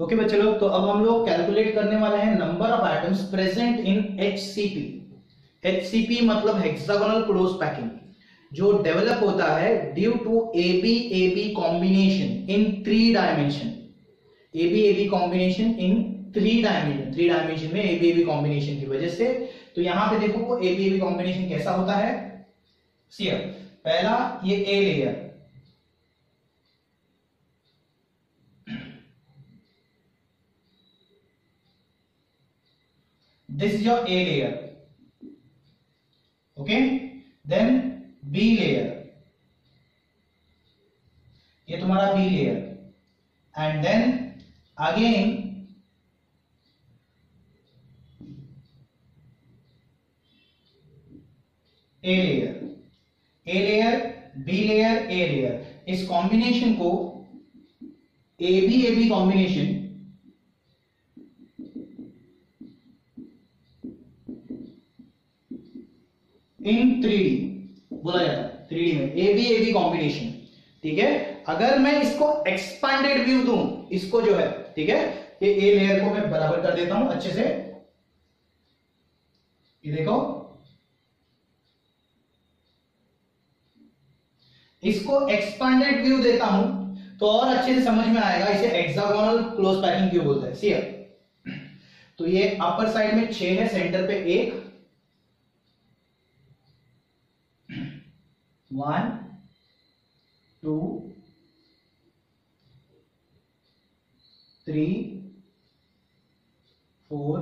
Okay बच्चे लोग, तो अब हम लोग कैलकुलेट करने वाले हैं number of atoms present in HCP। HCP मतलब हेक्सागोनल क्लोज पैकिंग, जो डेवलप होता है due to AB-AB combination in 3 dimension. AB-AB combination in 3 dimension, 3 dimension में AB-AB कॉम्बिनेशन की वजह से। तो यहां पे देखो वो AB-AB कॉम्बिनेशन कैसा होता है। सी पहला ये A layer, this is your A layer, okay, then B layer, ये तुम्हारा B layer, and then again A layer, A layer, B layer, A layer। इस कॉम्बिनेशन को AB-AB कॉम्बिनेशन इन 3D बोला जाता है, 3D में AB-AB कॉम्बिनेशन। ठीक है, अगर मैं इसको एक्सपांडेड व्यू दूं, इसको जो है, ठीक है, ये A लेयर को मैं बराबर कर देता हूं अच्छे से। ये देखो, इसको एक्सपांडेड व्यू देता हूं तो और अच्छे से समझ में आएगा। इसे हेक्सागोनल क्लोज पैकिंग क्यों बोलते हैं। सी तो ये अपर साइड में 6 है, सेंटर पे 1, 1 2 3 4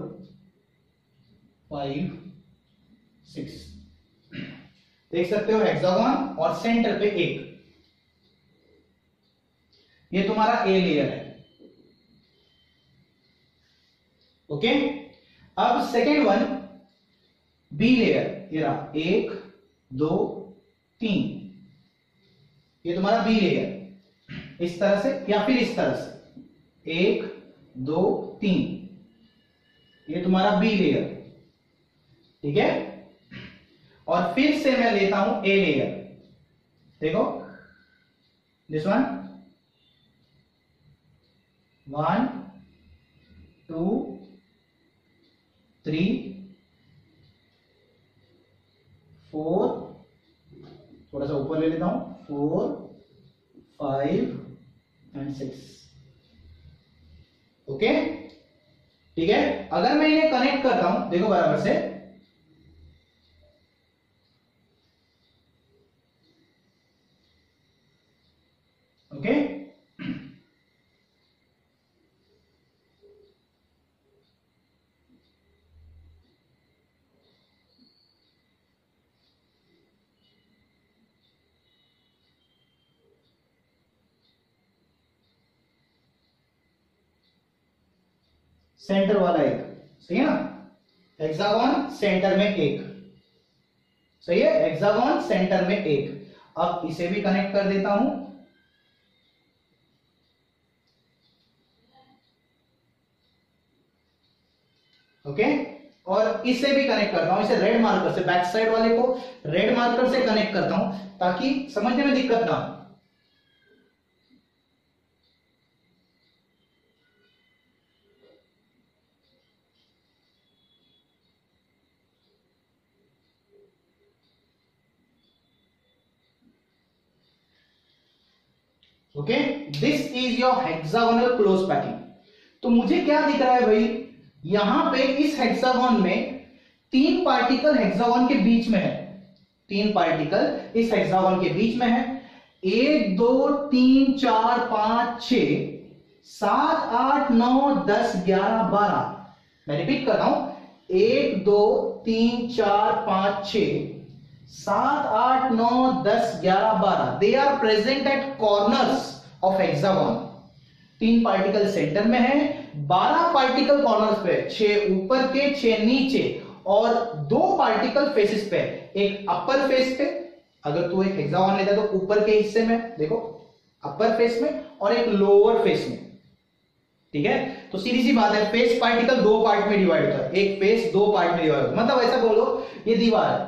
5 6 देख सकते हो हेक्सागोन, और सेंटर पे 1। ये तुम्हारा A लेयर है। ओके, अब सेकेंड वन B लेयर, ये रहा 1 2 3, ये तुम्हारा B लेयर। इस तरह से या फिर इस तरह से 1 2 3, ये तुम्हारा B लेयर। ठीक है, और फिर से मैं लेता हूं A लेयर। देखो दिस वन, 1 2 3 4, थोड़ा सा ऊपर ले लेता हूं, 4 5 एंड 6। ओके, ठीक है, अगर मैं इन्हें कनेक्ट करता हूं, देखो बराबर से, ओके, सेंटर वाला 1, सही है ना, हेक्सागोन सेंटर में 1, सही है, हेक्सागोन सेंटर में 1। अब इसे भी कनेक्ट कर देता हूं, ओके, और इसे भी कनेक्ट करता हूं, इसे रेड मार्कर से, बैक साइड वाले को रेड मार्कर से कनेक्ट करता हूं ताकि समझने में दिक्कत ना हो। Okay, this is your hexagonal close packing. तो मुझे क्या दिख रहा है भाई, यहां पे इस हेक्सागोन में 3 पार्टिकल हेक्सागोन के बीच में है, 3 पार्टिकल इस हेक्सागोन के बीच में है। 1 2 3 4 5 6 7 8 9 10 11 12। मैं रिपीट कर रहा हूं, 1 2 3 4 5 6 7 8 9 10 11 12। They are present at corners of hexagon. 3 particle centre में है, 12 पार्टिकल कॉर्नर्स पे, 6 ऊपर के 6 नीचे, और 2 पार्टिकल फेसेस पे, एक अपर फेस पे, अगर तू एक हेक्सागोन लेता है तो ऊपर के हिस्से में देखो अपर फेस में, और एक लोअर फेस में। ठीक है, तो सीधी सी बात है, फेस पार्टिकल 2 पार्ट में डिवाइड होता है, एक फेस 2 पार्ट में डिवाइड होता है। मतलब ऐसा बोलो, ये दीवार है,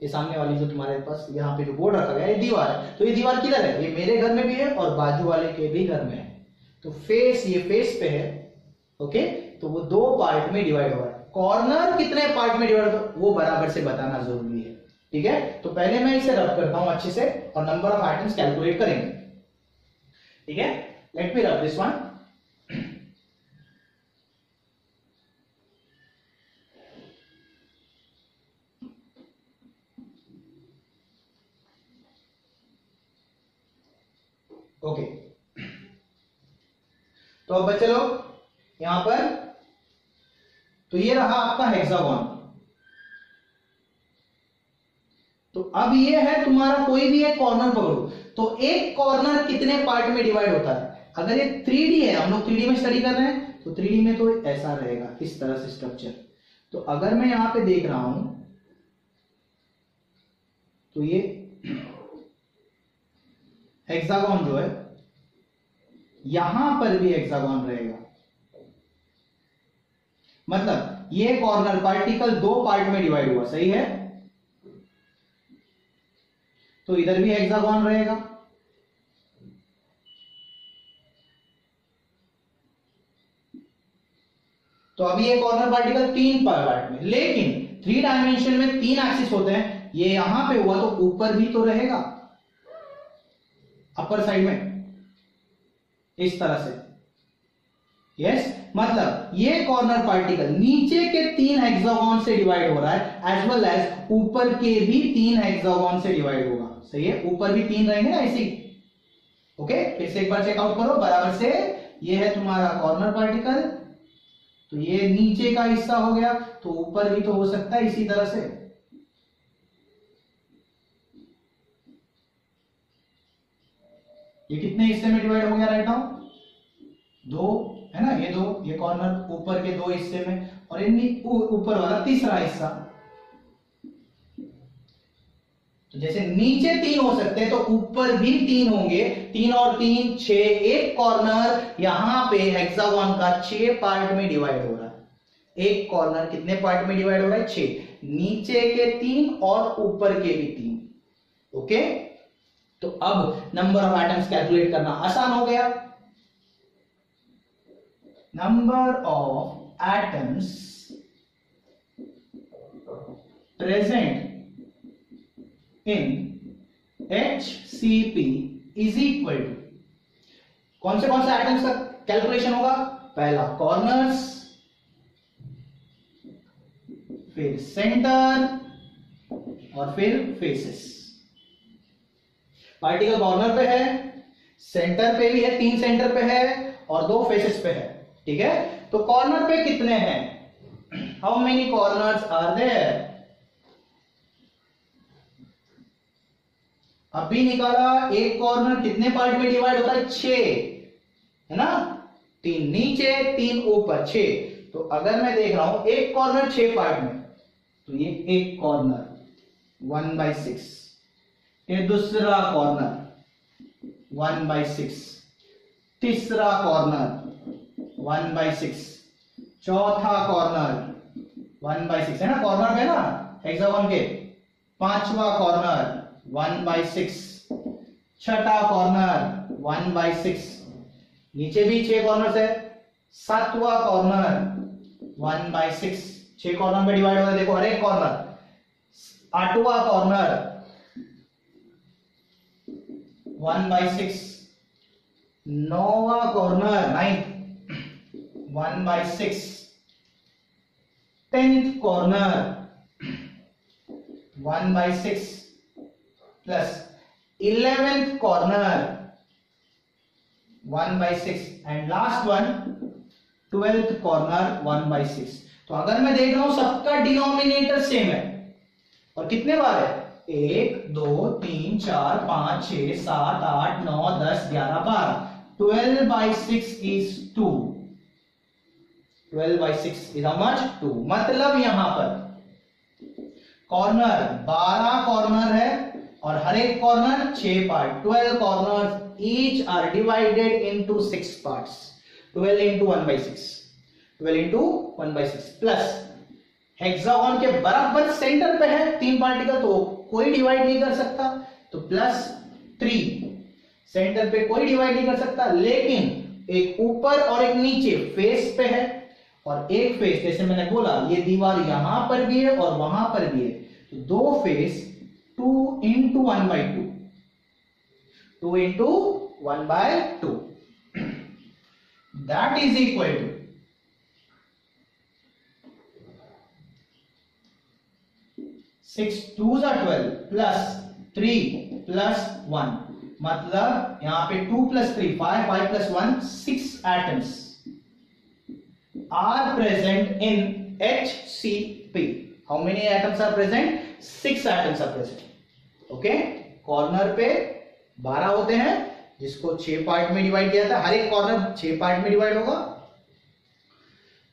ये सामने वाली जो तुम्हारे पास यहाँ पे जो बोर्ड रखा गया है, ये दीवार है। तो ये दीवार किधर है, ये मेरे घर में भी है और बाजू वाले के भी घर में है। तो फेस, ये फेस पे है, ओके, तो वो 2 पार्ट में डिवाइड हो रहा है। कॉर्नर कितने पार्ट में डिवाइड होता है वो बराबर से बताना जरूरी है। ठीक है, तो पहले मैं इसे रब करता हूं अच्छे से और नंबर ऑफ आइटम्स कैलकुलेट करेंगे। ठीक है, let me rub this one. Okay, तो अब बच्चे लोग यहां पर, तो ये रहा आपका हेक्सागोन। तो अब ये है तुम्हारा, कोई भी एक कॉर्नर पकड़ो, तो एक कॉर्नर कितने पार्ट में डिवाइड होता है? अगर ये 3D है, हम लोग 3D में स्टडी कर रहे हैं, तो 3D में तो ऐसा रहेगा, इस तरह से स्ट्रक्चर। तो अगर मैं यहां पे देख रहा हूं, तो ये हेक्सागोन जो है, यहां पर भी हेक्सागोन रहेगा। मतलब ये कॉर्नर पार्टिकल 2 पार्ट में डिवाइड हुआ, सही है, तो इधर भी हेक्सागोन रहेगा। तो अभी ये कॉर्नर पार्टिकल 3 पार्ट में, लेकिन 3 डायमेंशन में 3 एक्सिस होते हैं, ये यहां पे हुआ तो ऊपर भी तो रहेगा, अपर साइड में, इस तरह से। यस, मतलब ये कॉर्नर पार्टिकल नीचे के 3 हेक्सागोन से डिवाइड हो रहा है, एज वेल एज ऊपर के भी 3 हेक्सागोन से डिवाइड होगा। सही है, ऊपर भी 3 रहेंगे ना ऐसे। ओके, फिर से एक बार चेकआउट करो बराबर से। ये है तुम्हारा कॉर्नर पार्टिकल, तो ये नीचे का हिस्सा हो गया, तो ऊपर भी तो हो सकता है इसी तरह से। ये कितने हिस्से में डिवाइड हो गया? राइट नाउ 2 है ना, ये 2, ये कॉर्नर ऊपर के 2 हिस्से में, और ऊपर वाला तीसरा हिस्सा। तो जैसे नीचे 3 हो सकते हैं, तो ऊपर भी 3 होंगे। 3 और 3 6, एक कॉर्नर यहां पे हेक्सागोन का 6 पार्ट में डिवाइड हो रहा है। एक कॉर्नर कितने पार्ट में डिवाइड हो रहा है? 6, नीचे के 3 और ऊपर के भी 3। ओके, तो अब नंबर ऑफ एटम्स कैलकुलेट करना आसान हो गया। Number of atoms present in HCP is equal to, कौन से एटम्स का कैलकुलेशन होगा? पहला कॉर्नर्स, फिर सेंटर और फिर फेसेस। पार्टिकल कॉर्नर पे है, सेंटर पे भी है, 3 सेंटर पे है और 2 फेसेस पे है। ठीक है, तो कॉर्नर पे कितने हैं? How many corners are there? अभी निकाला, एक कॉर्नर कितने पार्ट में डिवाइड होता है? 6 है ना, 3 नीचे 3 ऊपर 6। तो अगर मैं देख रहा हूं एक कॉर्नर 6 पार्ट में, तो ये एक कॉर्नर 1/6, ये दूसरा कॉर्नर 1/6, तीसरा कॉर्नर 1/6, चौथा कॉर्नर 1/6 है ना, कॉर्नर है ना हेक्सागोन के, पांचवा कॉर्नर 1/6, छठा कॉर्नर 1/6, नीचे भी 6 कॉर्नर है, सातवां कॉर्नर 1/6, 6 कॉर्नर में डिवाइड हो रहा है, देखो हर एक कॉर्नर। आठवां कॉर्नर 1/6, नौवां corner 1/6, 10th corner 1/6 plus 11th corner 1/6 and last one 12th corner 1/6। तो अगर मैं देख रहा हूं सबका डिनोमिनेटर सेम है, और कितने बार है? 1 2 3 4 5 6 7 8 9 10 11 12, 12/6 is 2, 12/6 is how much? 2। मतलब यहां पर कॉर्नर 12 कॉर्नर है और हर एक corner 6 part, 12 corners each are divided into 6 parts, 12 into 1/6, 12 into 1/6 plus hexagon के बराबर सेंटर पे है 3 पार्टिकल, तो कोई डिवाइड नहीं कर सकता, तो +3, सेंटर पे कोई डिवाइड नहीं कर सकता, लेकिन एक ऊपर और एक नीचे फेस पे है, और एक फेस जैसे मैंने बोला ये दीवार यहां पर भी है और वहां पर भी है, तो दो face 2 into 1/2, 2 into 1/2, that is equal to 6 2s are 12 plus 3 plus 1, मतलब यहां पे 2 plus 3 5, 5 plus 1 6 atoms are present in HCP. How many atoms are present? 6 atoms are present. Okay, corner पे 12 होते हैं जिसको 6 पार्ट में डिवाइड किया था, हर एक कॉर्नर 6 पार्ट में डिवाइड होगा,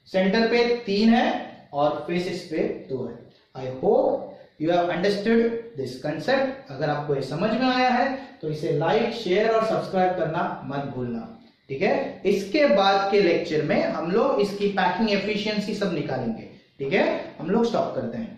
सेंटर पे 3 है और फेसेस पे 2 है। I hope you have understood this concept. अगर आपको ये समझ में आया है तो इसे लाइक, शेयर और सब्सक्राइब करना मत भूलना, ठीक है। इसके बाद के लेक्चर में हम लोग इसकी पैकिंग एफिशिएंसी सब निकालेंगे, ठीक है। हम लोग स्टॉप करते हैं।